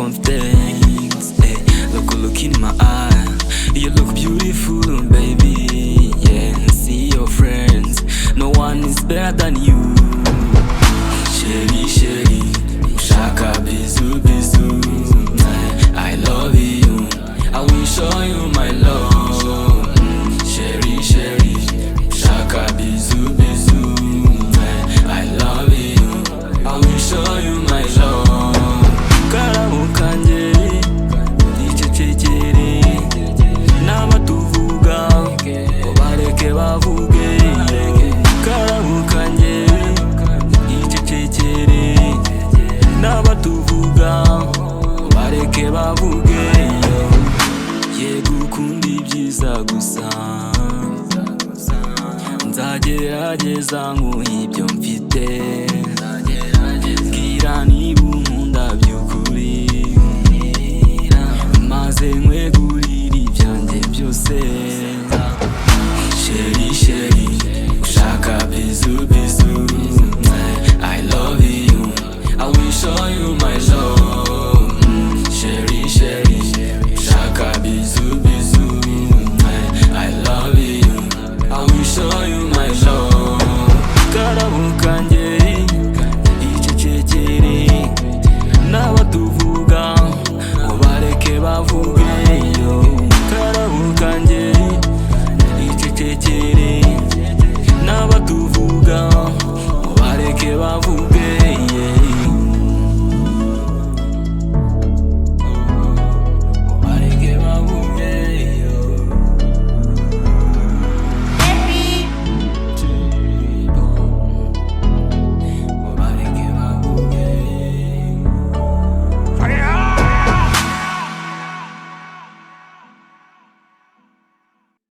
of things. Hey, look in my eye. You look beautiful, baby. Yeah, see your friends. No one is better than you. Chérie, chérie, ushaka bizu bizu. I love you. I will show you my love. Chérie, chérie, ushaka bizu bizu. I love you. I will show you my love. Karabo kanje nicecekere n'abatuvuga bareke bavuge. Karabo kanje nicecekere n'abatuvuga bareke bavuge. Yego ukunda ibyiza gusa, nzagerageza nguhe ibyo mfite. Mbwira niba unkunda by'ukuri, maze nkwegurire ibyanjye byose. Chérie, chérie, ushaka bizu bizu. I love you, I will show you my love. Chérie, chérie, ushaka bizu bizu. I love you, I will show you my love. Karabo kanje icecekere n'abatuvuga bareke bavuge. Karabo kanje icecekere n'abatuvuga bareke bavuge.